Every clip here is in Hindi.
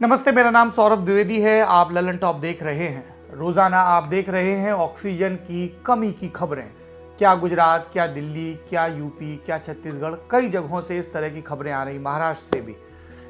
नमस्ते, मेरा नाम सौरभ द्विवेदी है। आप ललन टॉप देख रहे हैं। रोजाना आप देख रहे हैं ऑक्सीजन की कमी की खबरें। क्या गुजरात, क्या दिल्ली, क्या यूपी, क्या छत्तीसगढ़, कई जगहों से इस तरह की खबरें आ रही, महाराष्ट्र से भी।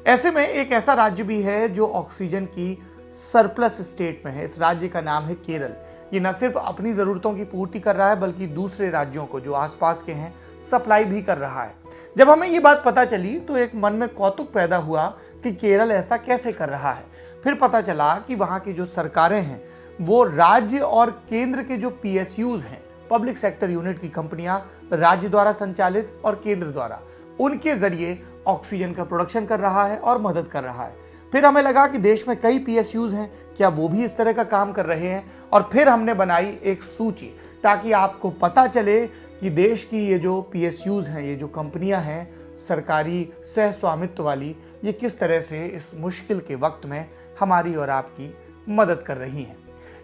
ऐसे में एक ऐसा राज्य भी है जो ऑक्सीजन की सरप्लस स्टेट में है। इस राज्य का नाम है केरल। ये न सिर्फ अपनी ज़रूरतों की पूर्ति कर रहा है बल्कि दूसरे राज्यों को जो आसपास के हैं सप्लाई भी कर रहा है। जब हमें ये बात पता चली तो एक मन में कौतुक पैदा हुआ कि केरल ऐसा कैसे कर रहा है। फिर पता चला कि वहाँ की जो सरकारें हैं वो राज्य और केंद्र के जो PSUs हैं, पब्लिक सेक्टर यूनिट की कंपनियां, राज्य द्वारा संचालित और केंद्र द्वारा, उनके जरिए ऑक्सीजन का प्रोडक्शन कर रहा है और मदद कर रहा है। फिर हमें लगा कि देश में कई PSUs हैं, क्या वो भी इस तरह का काम कर रहे हैं। और फिर हमने बनाई एक सूची ताकि आपको पता चले कि देश की ये जो PSUs हैं, ये जो कंपनियां हैं सरकारी सह स्वामित्व वाली, ये किस तरह से इस मुश्किल के वक्त में हमारी और आपकी मदद कर रही हैं।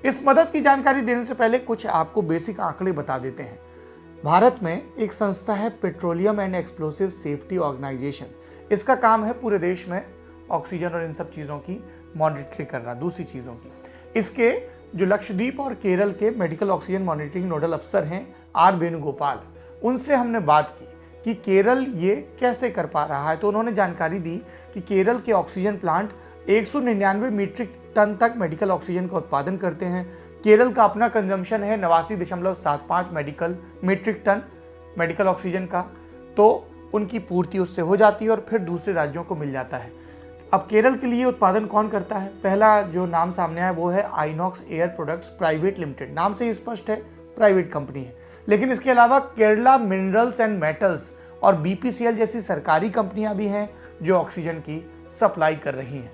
इस मदद की जानकारी देने से पहले कुछ आपको बेसिक आंकड़े बता देते हैं। भारत में एक संस्था है petroleum and explosive safety organisation. इसका काम है पूरे देश में ऑक्सीजन और इन सब चीज़ों की मॉनिटरिंग करना, दूसरी चीज़ों की। इसके जो लक्षद्वीप और केरल के मेडिकल ऑक्सीजन मॉनिटरिंग नोडल अफसर हैं R वेणुगोपाल, उनसे हमने बात की कि केरल ये कैसे कर पा रहा है। तो उन्होंने जानकारी दी कि केरल के ऑक्सीजन प्लांट 199 मीट्रिक टन तक मेडिकल ऑक्सीजन का उत्पादन करते हैं। केरल का अपना कंजम्पशन है 89.75 मीट्रिक टन मेडिकल ऑक्सीजन का, तो उनकी पूर्ति उससे हो जाती है और फिर दूसरे राज्यों को मिल जाता है। अब केरल के लिए उत्पादन कौन करता है? पहला जो नाम सामने आया वो है INOX air products private limited. नाम से ही स्पष्ट है, प्राइवेट कंपनी है। लेकिन इसके अलावा केरला मिनरल्स एंड मेटल्स और BPCL जैसी सरकारी कंपनियां भी हैं जो ऑक्सीजन की सप्लाई कर रही हैं।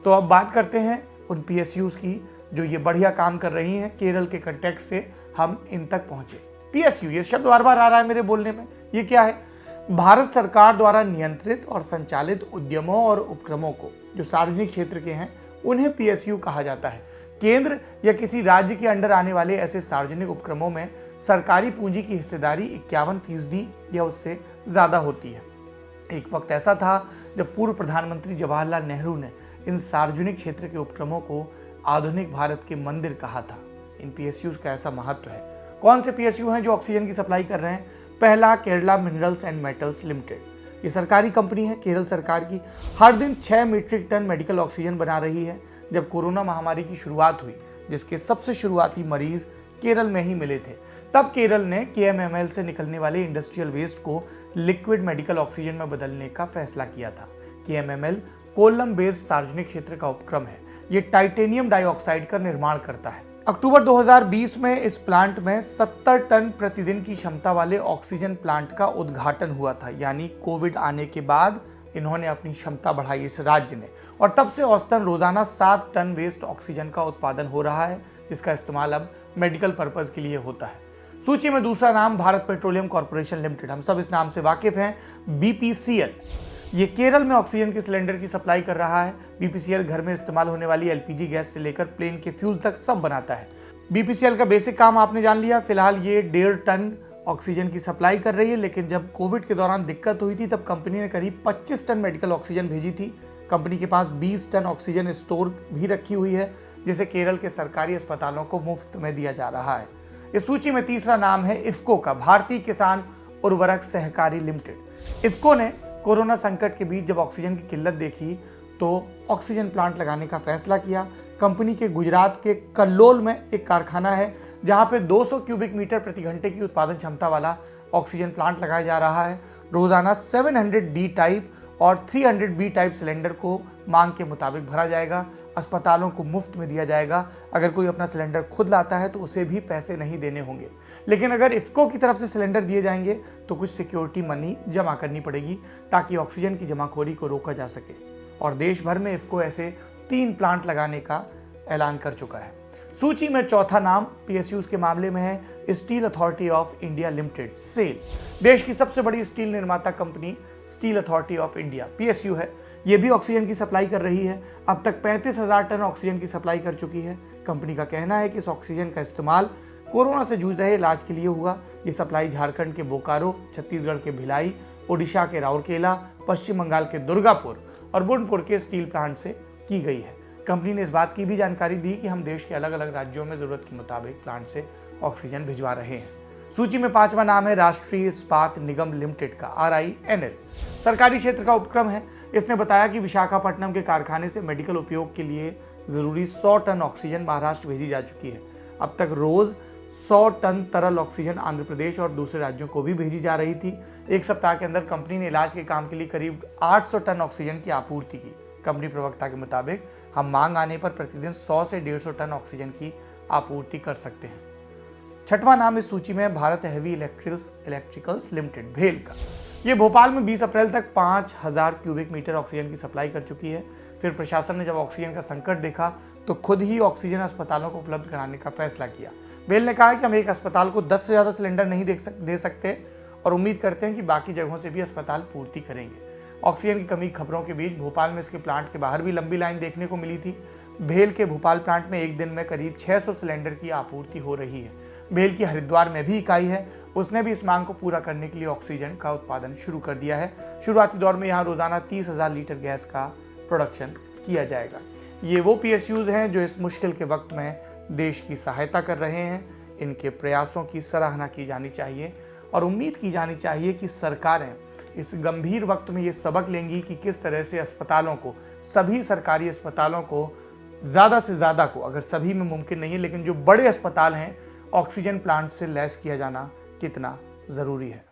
तो अब बात करते हैं उन PSUs की जो ये बढ़िया काम कर रही हैं। केरल के कंटेक्स्ट से हम इन तक पहुंचे। PSU, ये शब्द बार बार आ रहा है मेरे बोलने में, ये क्या है? भारत सरकार द्वारा नियंत्रित और संचालित उद्यमों और उपक्रमों को जो सार्वजनिक क्षेत्र के हैं उन्हें PSU कहा जाता है। केंद्र या किसी राज्य के अंडर आने वाले ऐसे सार्वजनिक उपक्रमों में सरकारी पूंजी की हिस्सेदारी 51% या उससे ज्यादा होती है। एक वक्त ऐसा था जब पूर्व प्रधानमंत्री जवाहरलाल नेहरू ने इन सार्वजनिक क्षेत्र के उपक्रमों को आधुनिक भारत के मंदिर कहा था। इन PSUs का ऐसा महत्व है। कौन से PSU हैं जो ऑक्सीजन की सप्लाई कर रहे हैं? पहला, Kerala minerals and metals limited. ये सरकारी कंपनी है केरल सरकार की। हर दिन 6 मीट्रिक टन मेडिकल ऑक्सीजन बना रही है। जब कोरोना महामारी की शुरुआत हुई, जिसके सबसे शुरुआती मरीज केरल में ही मिले थे, तब केरल ने KMML से निकलने वाले इंडस्ट्रियल वेस्ट को लिक्विड मेडिकल ऑक्सीजन में बदलने का फैसला किया था। KMML कोल्लम बेस्ड सार्वजनिक क्षेत्र का उपक्रम है। ये टाइटेनियम डाइऑक्साइड का निर्माण करता है। अक्टूबर 2020 में इस प्लांट में 70 टन प्रतिदिन की क्षमता वाले ऑक्सीजन प्लांट का उद्घाटन हुआ था। यानी कोविड आने के बाद इन्होंने अपनी क्षमता बढ़ाई इस राज्य ने, और तब से औसतन रोजाना 7 टन वेस्ट ऑक्सीजन का उत्पादन हो रहा है, जिसका इस्तेमाल अब मेडिकल पर्पज के लिए होता है। सूची में दूसरा नाम भारत पेट्रोलियम कॉर्पोरेशन लिमिटेड। हम सब इस नाम से वाकिफ हैं, BPCL। ये केरल में ऑक्सीजन के सिलेंडर की सप्लाई कर रहा है। BPCL घर में इस्तेमाल होने वाली LPG गैस से लेकर प्लेन के फ्यूल तक सब बनाता है। BPCL का बेसिक काम आपने जान लिया। फिलहाल ये 1.5 टन ऑक्सीजन की सप्लाई कर रही है, लेकिन जब कोविड के दौरान दिक्कत हुई थी तब कंपनी ने करीब 25 टन मेडिकल ऑक्सीजन भेजी थी। कंपनी के पास 20 टन ऑक्सीजन स्टोर भी रखी हुई है, जिसे केरल के सरकारी अस्पतालों को मुफ्त में दिया जा रहा है। इस सूची में तीसरा नाम है इफ्को का, भारतीय किसान उर्वरक सहकारी लिमिटेड। इफ्को ने कोरोना संकट के बीच जब ऑक्सीजन की किल्लत देखी तो ऑक्सीजन प्लांट लगाने का फैसला किया। कंपनी के गुजरात के कल्लोल में एक कारखाना है जहां पे 200 क्यूबिक मीटर प्रति घंटे की उत्पादन क्षमता वाला ऑक्सीजन प्लांट लगाया जा रहा है। रोजाना 700 D टाइप और 300 B टाइप सिलेंडर को मांग के मुताबिक भरा जाएगा। अस्पतालों को मुफ्त में दिया जाएगा। अगर कोई अपना सिलेंडर खुद लाता है तो उसे भी पैसे नहीं देने होंगे, लेकिन अगर इफ्को की तरफ से सिलेंडर दिए जाएंगे तो कुछ सिक्योरिटी मनी जमा करनी पड़ेगी ताकि ऑक्सीजन की जमाखोरी को रोका जा सके। और देश भर में इफ्को ऐसे 3 प्लांट लगाने का ऐलान कर चुका है। सूची में चौथा नाम PSUs के मामले में है steel authority of India limited, SAIL. देश की सबसे बड़ी स्टील निर्माता company steel authority of India PSU है। ये भी ऑक्सीजन की सप्लाई कर रही है। अब तक 35,000 टन ऑक्सीजन की सप्लाई कर चुकी है। कंपनी का कहना है कि इस ऑक्सीजन का इस्तेमाल कोरोना से जूझ रहे इलाज के लिए हुआ। ये सप्लाई झारखंड के बोकारो, छत्तीसगढ़ के भिलाई, ओडिशा के राउरकेला, पश्चिम बंगाल के दुर्गापुर और बुरनपुर के स्टील प्लांट से की गई है। कंपनी ने इस बात की भी जानकारी दी कि हम देश के अलग अलग राज्यों में जरूरत के मुताबिक प्लांट से ऑक्सीजन भिजवा रहे हैं। सूची में 5वां नाम है राष्ट्रीय इस्पात निगम लिमिटेड का, RINL। सरकारी क्षेत्र का उपक्रम है। इसने बताया कि विशाखापट्टनम के कारखाने से मेडिकल उपयोग के लिए जरूरी 100 टन ऑक्सीजन महाराष्ट्र भेजी जा चुकी है। अब तक रोज 100 टन तरल ऑक्सीजन आंध्र प्रदेश और दूसरे राज्यों को भी भेजी जा रही थी। एक सप्ताह के अंदर कंपनी ने इलाज के काम के लिए करीब 800 टन ऑक्सीजन की आपूर्ति की। कंपनी प्रवक्ता के मुताबिक हम मांग आने पर प्रतिदिन 100 से 150 टन ऑक्सीजन की आपूर्ति कर सकते हैं। 6वां नाम इस सूची में भारत हेवी इलेक्ट्रिकल्स लिमिटेड, भेल का। ये भोपाल में 20 अप्रैल तक 5000 क्यूबिक मीटर ऑक्सीजन की सप्लाई कर चुकी है। फिर प्रशासन ने जब ऑक्सीजन का संकट देखा तो खुद ही ऑक्सीजन अस्पतालों को उपलब्ध कराने का फैसला किया। भेल ने कहा कि हम एक अस्पताल को 10 से ज़्यादा सिलेंडर नहीं दे सकते और उम्मीद करते हैं कि बाकी जगहों से भी अस्पताल पूर्ति करेंगे। ऑक्सीजन की कमी की खबरों के बीच भोपाल में इसके प्लांट के बाहर भी लंबी लाइन देखने को मिली थी। भेल के भोपाल प्लांट में एक दिन में करीब 600 सिलेंडर की आपूर्ति हो रही है। भेल की हरिद्वार में भी इकाई है, उसने भी इस मांग को पूरा करने के लिए ऑक्सीजन का उत्पादन शुरू कर दिया है। शुरुआती दौर में यहाँ रोजाना 30,000 लीटर गैस का प्रोडक्शन किया जाएगा। ये वो PSUs हैं जो इस मुश्किल के वक्त में देश की सहायता कर रहे हैं। इनके प्रयासों की सराहना की जानी चाहिए और उम्मीद की जानी चाहिए कि सरकारें इस गंभीर वक्त में ये सबक लेंगी कि किस तरह से अस्पतालों को, सभी सरकारी अस्पतालों को ज़्यादा से ज़्यादा को, अगर सभी में मुमकिन नहीं है लेकिन जो बड़े अस्पताल हैं, ऑक्सीजन प्लांट से लैस किया जाना कितना ज़रूरी है।